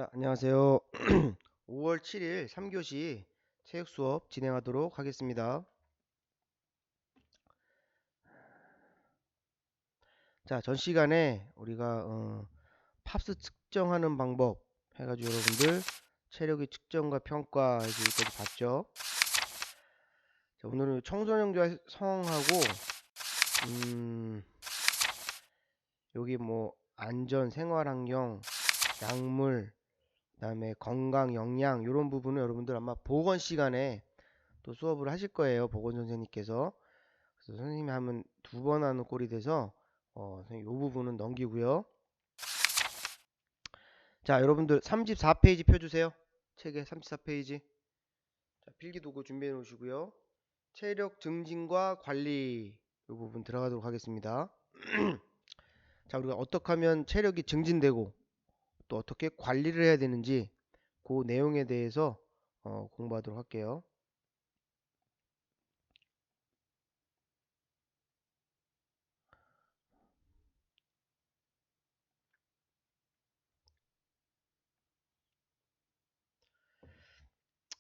안녕하세요. 5월 7일 3교시 체육 수업 진행하도록 하겠습니다. 자, 전 시간에 우리가 팝스 측정하는 방법 해가지고 여러분들 체력의 측정과 평가 여기까지 봤죠. 자, 오늘은 청소년과 성하고 여기 뭐 안전, 생활환경, 약물, 그다음에 건강, 영양 이런 부분은 여러분들 아마 보건 시간에 또 수업을 하실 거예요. 보건 선생님께서. 그래서 선생님이 하면 두 번 하는 꼴이 돼서 선생님 이 부분은 넘기고요. 자, 여러분들 34페이지 펴주세요. 책에 34페이지. 자, 필기도구 준비해 놓으시고요. 체력 증진과 관리 이 부분 들어가도록 하겠습니다. 자, 우리가 어떻게 하면 체력이 증진되고 또 어떻게 관리를 해야 되는지 그 내용에 대해서 공부하도록 할게요.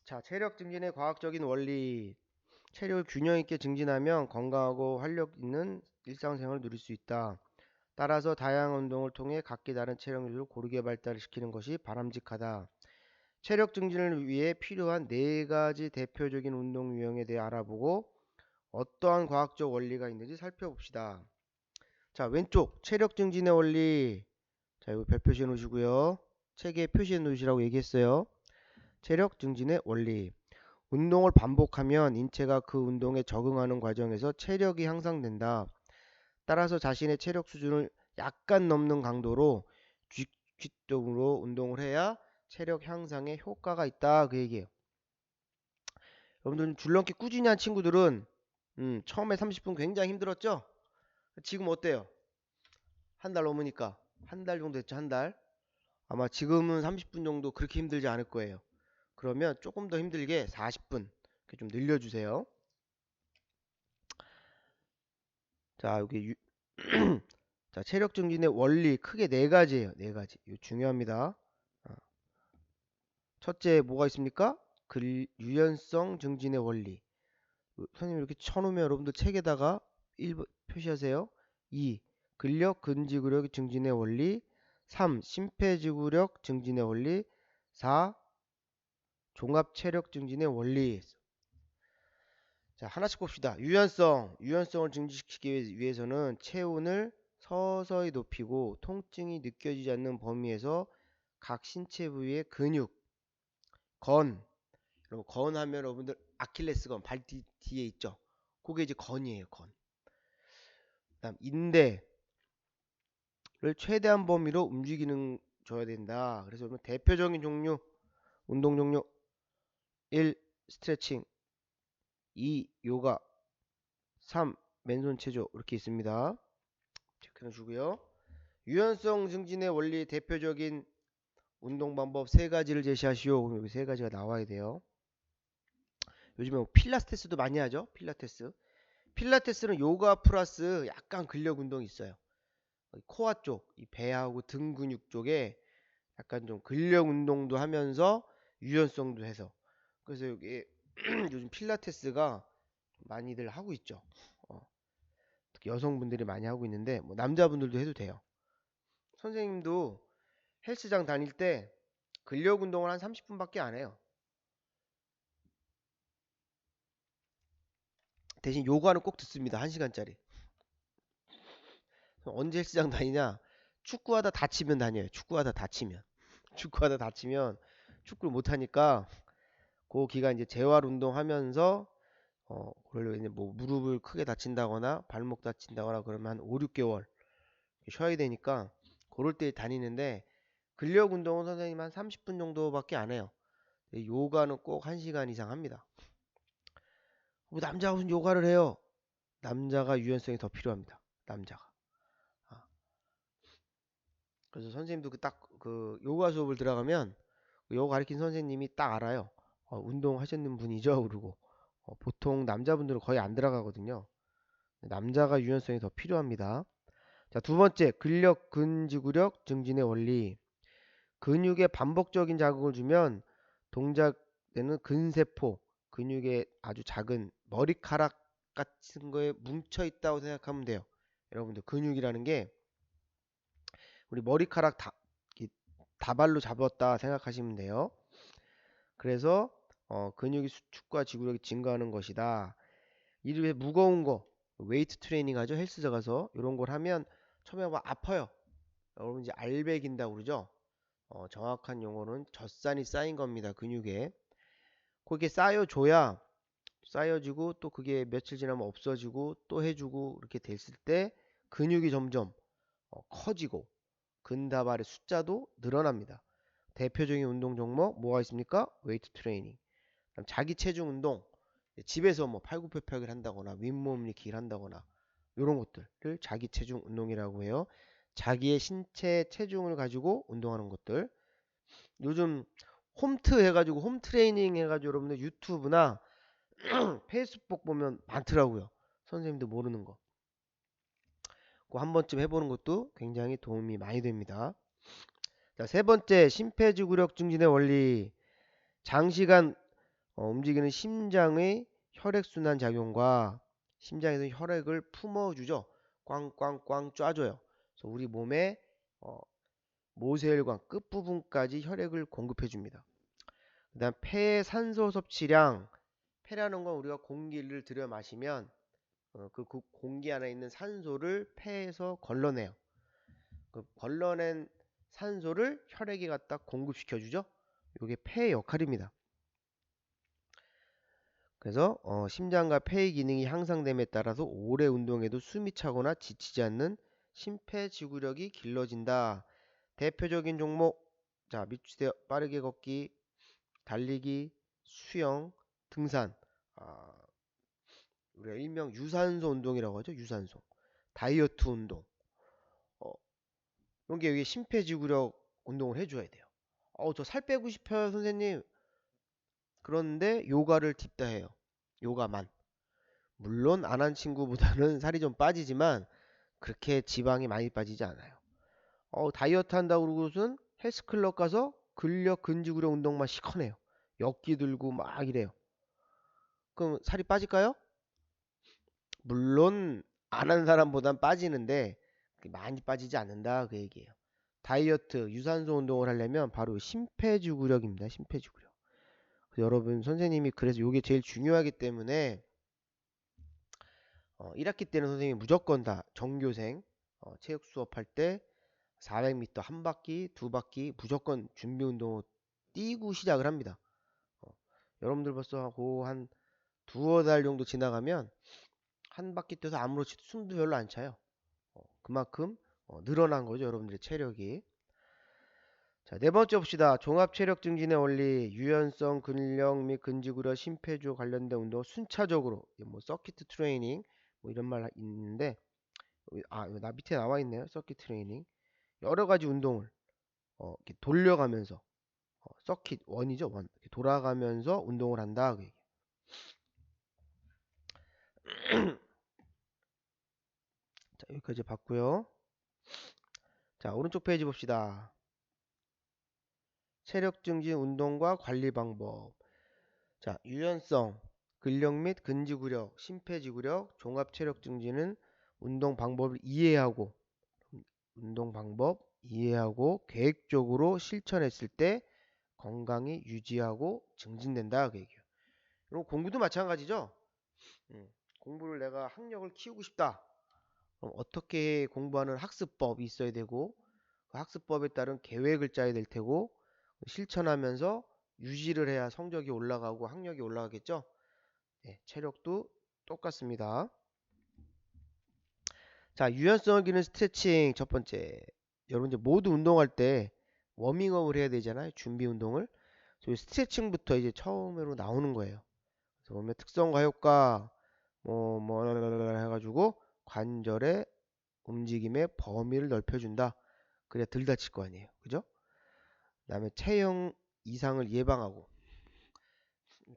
자, 체력 증진의 과학적인 원리. 체력을 균형 있게 증진하면 건강하고 활력 있는 일상생활을 누릴 수 있다. 따라서 다양한 운동을 통해 각기 다른 체력률을 고르게 발달시키는 것이 바람직하다. 체력 증진을 위해 필요한 네 가지 대표적인 운동 유형에 대해 알아보고 어떠한 과학적 원리가 있는지 살펴봅시다. 자, 왼쪽 체력 증진의 원리. 자, 이거 별 표시해 놓으시고요. 책에 표시해 놓으시라고 얘기했어요. 체력 증진의 원리. 운동을 반복하면 인체가 그 운동에 적응하는 과정에서 체력이 향상된다. 따라서 자신의 체력 수준을 약간 넘는 강도로 규칙적으로 운동을 해야 체력 향상에 효과가 있다. 그 얘기예요. 여러분들 줄넘기 꾸준히 한 친구들은 처음에 30분 굉장히 힘들었죠? 지금 어때요? 한 달 넘으니까 한 달 정도 됐죠? 한 달. 아마 지금은 30분 정도 그렇게 힘들지 않을 거예요. 그러면 조금 더 힘들게 40분 이렇게 좀 늘려주세요. 자, 여기 자, 체력 증진의 원리 크게 네 가지예요. 네 가지. 이거 중요합니다. 어, 첫째 뭐가 있습니까? 유연성 증진의 원리. 선생님 이렇게 쳐놓으면 여러분들 책에다가 1번 표시하세요. 2. 근력 근지구력 증진의 원리. 3. 심폐지구력 증진의 원리. 4. 종합 체력 증진의 원리. 자, 하나씩 봅시다. 유연성을 증진시키기 위해서는 체온을 서서히 높이고 통증이 느껴지지 않는 범위에서 각 신체 부위의 근육, 건, 여러분 건 하면 여러분들 아킬레스건 발 뒤에 있죠. 그게 이제 건이에요, 건. 그다음 인대를 최대한 범위로 움직이는 줘야 된다. 그래서 여러분 대표적인 종류, 운동 종류 1. 스트레칭, 2. 요가, 3. 맨손 체조 이렇게 있습니다. 체크해 주고요. 유연성 증진의 원리 대표적인 운동 방법 세 가지를 제시하시오. 그럼 여기 세 가지가 나와야 돼요. 요즘에 뭐 필라테스도 많이 하죠. 필라테스는 요가 플러스 약간 근력 운동이 있어요. 코어 쪽, 이 배하고 등 근육 쪽에 약간 좀 근력 운동도 하면서 유연성도 해서. 그래서 여기 요즘 필라테스가 많이들 하고 있죠. 특히 여성분들이 많이 하고 있는데 뭐 남자분들도 해도 돼요. 선생님도 헬스장 다닐 때 근력 운동을 한 30분밖에 안 해요. 대신 요가는 꼭 듣습니다. 1시간짜리. 언제 헬스장 다니냐? 축구하다 다치면 다녀요. 축구하다 다치면. 축구하다 다치면 축구를 못 하니까 그 기간 이제 재활 운동하면서 그걸로 이제 뭐 무릎을 크게 다친다거나 발목 다친다거나 그러면 한 5, 6개월 쉬어야 되니까 그럴 때 다니는데 근력 운동은 선생님 한 30분 정도밖에 안 해요. 요가는 꼭 1시간 이상 합니다. 뭐 남자가 무슨 요가를 해요? 남자가 유연성이 더 필요합니다. 남자가. 아, 그래서 선생님도 그 딱 그 요가 수업을 들어가면 그 요가 가르친 선생님이 딱 알아요. 운동하셨는 분이죠. 그러고 보통 남자분들은 거의 안 들어가거든요. 남자가 유연성이 더 필요합니다. 자, 두 번째 근력 근지구력 증진의 원리. 근육에 반복적인 자극을 주면 동작되는 근세포, 근육에 아주 작은 머리카락 같은 거에 뭉쳐 있다고 생각하면 돼요. 여러분들 근육이라는 게 우리 머리카락 다발로 잡았다 생각하시면 돼요. 그래서 근육의 수축과 지구력이 증가하는 것이다. 이를 무거운 거 웨이트 트레이닝 하죠. 헬스장 가서 이런 걸 하면 처음에 막 아파요. 여러분 이제 알배긴다고 그러죠. 정확한 용어는 젖산이 쌓인 겁니다. 근육에. 그게 쌓여지고 또 그게 며칠 지나면 없어지고 또 해주고 이렇게 됐을 때 근육이 점점 커지고 근다발의 숫자도 늘어납니다. 대표적인 운동 종목 뭐가 있습니까? 웨이트 트레이닝. 그다음 자기 체중 운동. 집에서 뭐 팔굽혀펴기를 한다거나 윗몸 일으키기를 한다거나 이런 것들을 자기 체중 운동이라고 해요. 자기의 신체 체중을 가지고 운동하는 것들. 요즘 홈트 해가지고 홈 트레이닝 해가지고 여러분들 유튜브나 페이스북 보면 많더라고요. 선생님도 모르는 거. 그거 한 번쯤 해보는 것도 굉장히 도움이 많이 됩니다. 자, 세 번째, 심폐지구력 증진의 원리. 장시간 움직이는 심장의 혈액순환 작용과 심장에서 혈액을 품어주죠. 꽝꽝꽝 쏴줘요. 그래서 우리 몸에 모세혈관 끝부분까지 혈액을 공급해줍니다. 그 다음 폐의 산소 섭취량. 폐라는 건 우리가 공기를 들여 마시면 그 공기 안에 있는 산소를 폐에서 걸러내요. 그 걸러낸 산소를 혈액에 갖다 공급시켜주죠. 이게 폐의 역할입니다. 그래서 심장과 폐의 기능이 향상됨에 따라서 오래 운동해도 숨이 차거나 지치지 않는 심폐지구력이 길러진다. 대표적인 종목, 자 밑주세요. 빠르게 걷기, 달리기, 수영, 등산. 우리가 일명 유산소 운동이라고 하죠. 유산소. 다이어트 운동. 이런 게 여기 심폐지구력 운동을 해줘야 돼요. 저 살 빼고 싶어요, 선생님. 그런데 요가를 팁다 해요. 요가만. 물론 안 한 친구보다는 살이 좀 빠지지만 그렇게 지방이 많이 빠지지 않아요. 다이어트 한다고 그러고선 헬스클럽 가서 근력 근지구력 운동만 시커내요. 역기 들고 막 이래요. 그럼 살이 빠질까요? 물론 안 한 사람보단 빠지는데 많이 빠지지 않는다 그 얘기예요. 다이어트, 유산소 운동을 하려면 바로 심폐지구력입니다. 심폐지구력. 여러분 선생님이 그래서 이게 제일 중요하기 때문에 1학기 때는 선생님이 무조건 다 전교생 체육 수업할 때 400m 한 바퀴, 두 바퀴 무조건 준비 운동 뛰고 시작을 합니다. 여러분들 벌써 한 두어 달 정도 지나가면 한 바퀴 뛰어서 아무렇지도 숨도 별로 안 차요. 그만큼 늘어난 거죠, 여러분들의 체력이. 자, 네 번째 봅시다. 종합 체력 증진의 원리, 유연성, 근력 및 근지구력, 심폐지와 관련된 운동 순차적으로 뭐 서킷 트레이닝 뭐 이런 말 있는데 나 밑에 나와 있네요. 서킷 트레이닝. 여러 가지 운동을 이렇게 돌려가면서 서킷 원이죠, 원. 이렇게 돌아가면서 운동을 한다. 그 얘기. 자, 여기까지 봤고요. 자, 오른쪽 페이지 봅시다. 체력 증진 운동과 관리 방법. 자, 유연성, 근력 및 근지구력, 심폐지구력, 종합 체력 증진은 운동 방법 이해하고 계획적으로 실천했을 때 건강이 유지하고 증진된다 그 얘기예요. 그리고 공부도 마찬가지죠. 공부를 내가 학력을 키우고 싶다. 그럼 어떻게 공부하는 학습법이 있어야 되고 그 학습법에 따른 계획을 짜야 될 테고 실천하면서 유지를 해야 성적이 올라가고 학력이 올라가겠죠. 네, 체력도 똑같습니다. 자, 유연성을 기는 스트레칭 첫 번째. 여러분 이제 모두 운동할 때 워밍업을 해야 되잖아요. 준비 운동을. 저희 스트레칭부터 이제 처음으로 나오는 거예요. 그래서 보면 특성과 효과 뭐 해가지고 관절의 움직임의 범위를 넓혀준다. 그래야 덜 다칠 거 아니에요. 그죠? 그다음에 체형 이상을 예방하고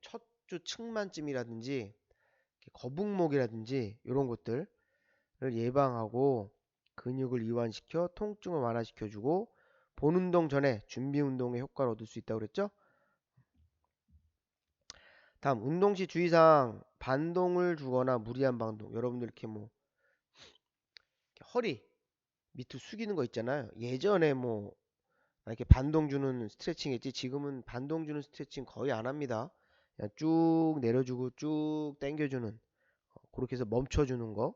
척추 측만증이라든지 거북목이라든지 이런 것들을 예방하고 근육을 이완시켜 통증을 완화시켜주고 본 운동 전에 준비 운동의 효과를 얻을 수 있다고 그랬죠? 다음 운동 시 주의사항 반동을 주거나 무리한 반동. 여러분들 이렇게 뭐 이렇게 허리 밑으로 숙이는 거 있잖아요. 예전에 뭐 이렇게 반동 주는 스트레칭 했지 지금은 반동 주는 스트레칭 거의 안 합니다. 그냥 쭉 내려주고 쭉 당겨주는 그렇게 해서 멈춰주는 거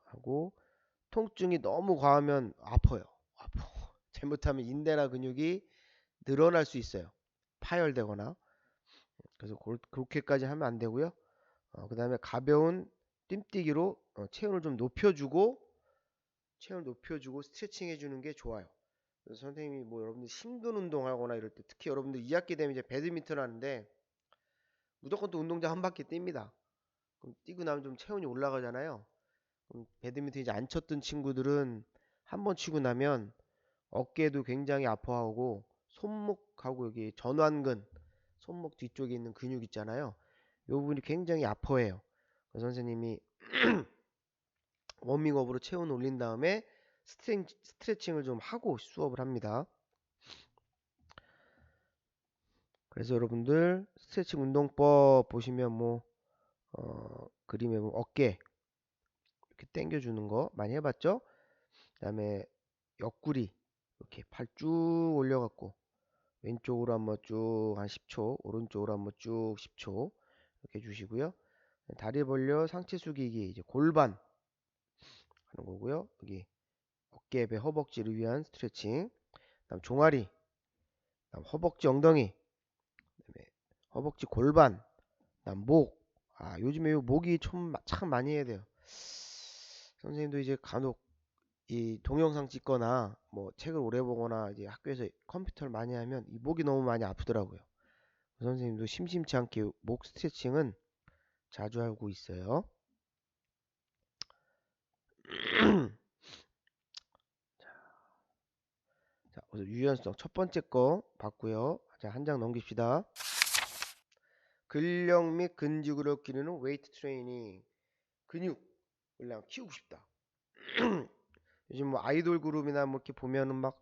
하고 통증이 너무 과하면 아파요. 아파. 잘못하면 인대나 근육이 늘어날 수 있어요. 파열되거나. 그래서 그렇게까지 하면 안 되고요. 그 다음에 가벼운 뜀뛰기로 체온을 좀 높여주고 스트레칭 해주는 게 좋아요. 그래서 선생님이 뭐 여러분들 심근 운동하거나 이럴 때 특히 여러분들 2학기 되면 이제 배드민턴 하는데 무조건 또 운동장 한 바퀴 뜁니다. 그럼 뛰고 나면 좀 체온이 올라가잖아요. 그럼 배드민턴 이제 안 쳤던 친구들은 한 번 치고 나면 어깨도 굉장히 아파하고 손목하고 여기 전완근 손목 뒤쪽에 있는 근육 있잖아요. 이 부분이 굉장히 아파해요. 그래서 선생님이 워밍업으로 체온 올린 다음에 스트레칭을 좀 하고 수업을 합니다. 그래서 여러분들 스트레칭 운동법 보시면 뭐 그림에 보면 어깨 이렇게 당겨주는 거 많이 해봤죠? 그 다음에 옆구리 이렇게 팔 쭉 올려갖고 왼쪽으로 한번 쭉 한 10초 오른쪽으로 한번 쭉 10초 이렇게 해주시고요. 다리 벌려 상체 숙이기 이제 골반 하는 거고요. 여기 어깨, 배, 허벅지를 위한 스트레칭. 다음 종아리, 다음 허벅지, 엉덩이, 그다음에 허벅지, 골반, 다음 목. 요즘에 요 목이 참 많이 해야 돼요. 선생님도 이제 간혹 이 동영상 찍거나 뭐 책을 오래 보거나 이제 학교에서 컴퓨터를 많이 하면 이 목이 너무 많이 아프더라고요. 선생님도 심심치 않게 목 스트레칭은 자주 하고 있어요. 자, 우선 유연성 첫 번째 거 봤고요. 자, 한 장 넘깁시다. 근력 및 근지구력 기르는 웨이트 트레이닝. 근육을 그냥 키우고 싶다. 요즘 뭐 아이돌 그룹이나 뭐 이렇게 보면은 막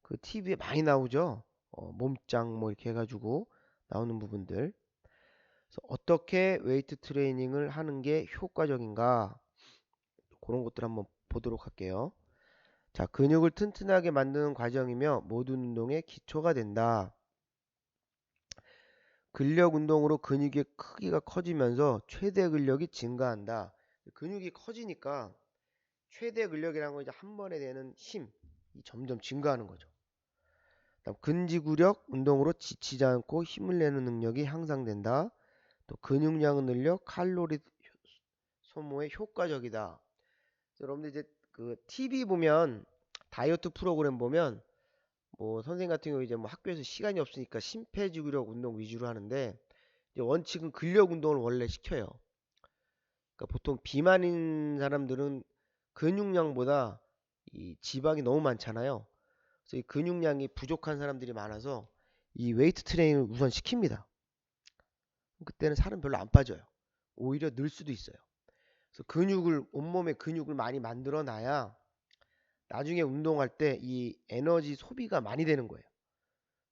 그 TV에 많이 나오죠. 몸짱 뭐 이렇게 해가지고 나오는 부분들. 그래서 어떻게 웨이트 트레이닝을 하는 게 효과적인가? 그런 것들 한번 보도록 할게요. 자, 근육을 튼튼하게 만드는 과정이며 모든 운동의 기초가 된다. 근력 운동으로 근육의 크기가 커지면서 최대 근력이 증가한다. 근육이 커지니까 최대 근력이라는 건 이제 한 번에 되는 힘이 점점 증가하는 거죠. 다음 근지구력 운동으로 지치지 않고 힘을 내는 능력이 향상된다. 또 근육량을 늘려 칼로리 소모에 효과적이다. 여러분들 이제 그 TV 보면 다이어트 프로그램 보면 뭐 선생님 같은 경우 이제 뭐 학교에서 시간이 없으니까 심폐지구력 운동 위주로 하는데 이제 원칙은 근력 운동을 원래 시켜요. 그러니까 보통 비만인 사람들은 근육량보다 이 지방이 너무 많잖아요. 그래서 이 근육량이 부족한 사람들이 많아서 이 웨이트 트레이닝을 우선 시킵니다. 그때는 살은 별로 안 빠져요. 오히려 늘 수도 있어요. 그래서 온몸에 근육을 많이 만들어 놔야 나중에 운동할 때 이 에너지 소비가 많이 되는 거예요.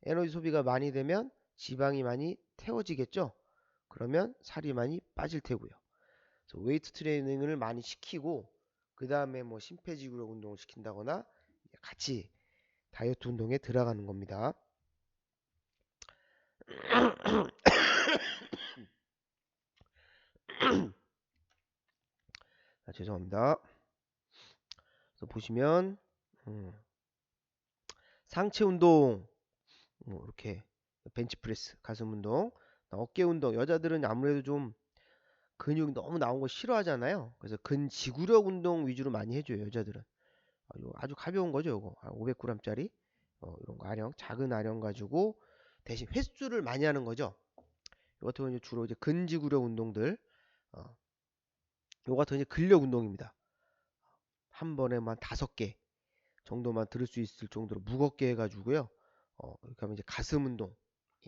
에너지 소비가 많이 되면 지방이 많이 태워지겠죠? 그러면 살이 많이 빠질 테고요. 그래서 웨이트 트레이닝을 많이 시키고 그 다음에 뭐 심폐지구력 운동을 시킨다거나 같이 다이어트 운동에 들어가는 겁니다. 죄송합니다. 그래서 보시면 상체 운동 이렇게 벤치프레스, 가슴 운동, 어깨 운동. 여자들은 아무래도 좀 근육 너무 나온 거 싫어하잖아요. 그래서 근지구력 운동 위주로 많이 해줘요. 여자들은. 아주 가벼운 거죠. 요거 500g짜리 이런 거 아령, 작은 아령 가지고 대신 횟수를 많이 하는 거죠. 요 같은 경우는 주로 이제 근지구력 운동들. 요 같은 이제 근력 운동입니다. 한 번에만 5개 정도만 들을 수 있을 정도로 무겁게 해가지고요. 이렇게 하면 이제 가슴 운동이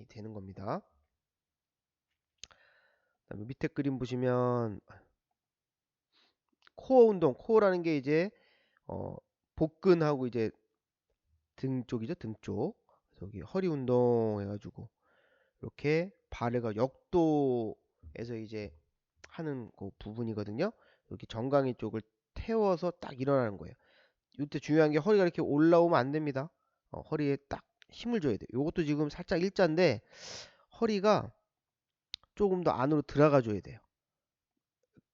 되는 겁니다. 그다음에 밑에 그림 보시면 코어 운동, 코어라는 게 이제 복근하고 이제 등 쪽이죠, 등 쪽. 그래서 여기 허리 운동 해가지고 이렇게 발에가 역도에서 이제 하는 그 부분이거든요. 여기 정강이 쪽을 태워서 딱 일어나는 거예요. 이때 중요한 게 허리가 이렇게 올라오면 안 됩니다. 허리에 딱 힘을 줘야 돼요. 요것도 지금 살짝 일자인데 허리가 조금 더 안으로 들어가 줘야 돼요.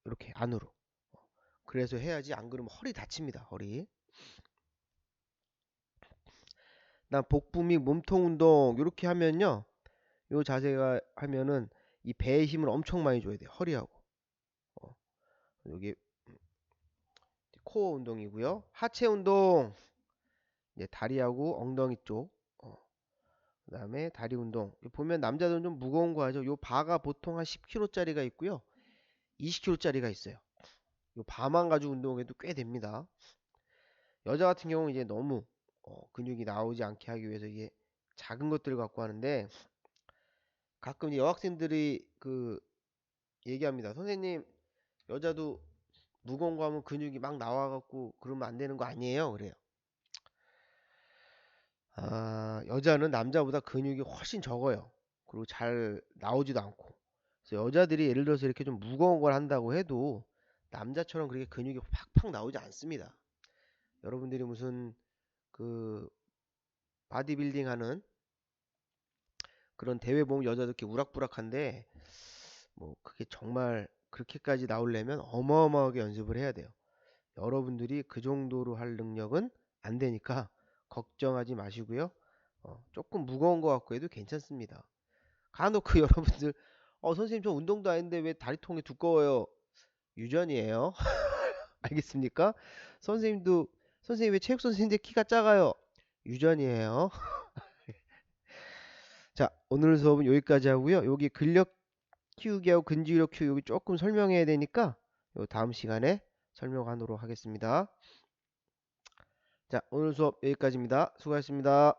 이렇게 안으로. 그래서 해야지, 안 그러면 허리 다칩니다. 허리. 난 복부 및 몸통 운동 이렇게 하면요. 요 자세가 하면은 이 배에 힘을 엄청 많이 줘야 돼요. 허리하고. 어, 여기 코어 운동이고요. 하체 운동. 이제 다리하고 엉덩이 쪽. 그다음에 다리 운동. 보면 남자들은 좀 무거운 거 하죠. 요 바가 보통 한 10kg짜리가 있고요. 20kg짜리가 있어요. 요 바만 가지고 운동해도 꽤 됩니다. 여자 같은 경우는 이제 너무 근육이 나오지 않게 하기 위해서 이게 작은 것들을 갖고 하는데, 가끔 이제 여학생들이 그 얘기합니다. 선생님, 여자도 무거운 거 하면 근육이 막 나와갖고 그러면 안 되는 거 아니에요? 그래요. 여자는 남자보다 근육이 훨씬 적어요. 그리고 잘 나오지도 않고. 그래서 여자들이 예를 들어서 이렇게 좀 무거운 걸 한다고 해도 남자처럼 그렇게 근육이 팍팍 나오지 않습니다. 여러분들이 무슨 그 바디빌딩 하는 그런 대회 보면 여자들 이렇게 우락부락한데, 뭐 그게 정말 그렇게까지 나오려면 어마어마하게 연습을 해야 돼요. 여러분들이 그 정도로 할 능력은 안 되니까 걱정하지 마시고요. 조금 무거운 거 갖고 해도 괜찮습니다. 간혹 그 여러분들, 선생님 저 운동도 아닌데 왜 다리통이 두꺼워요? 유전이에요. 알겠습니까? 선생님도, 선생님 왜 체육 선생님인데 키가 작아요? 유전이에요. 자, 오늘 수업은 여기까지 하고요. 여기 근력 키우기하고 근지력 키우기 여기 조금 설명해야 되니까 요 다음 시간에 설명하도록 하겠습니다. 자, 오늘 수업 여기까지입니다. 수고하셨습니다.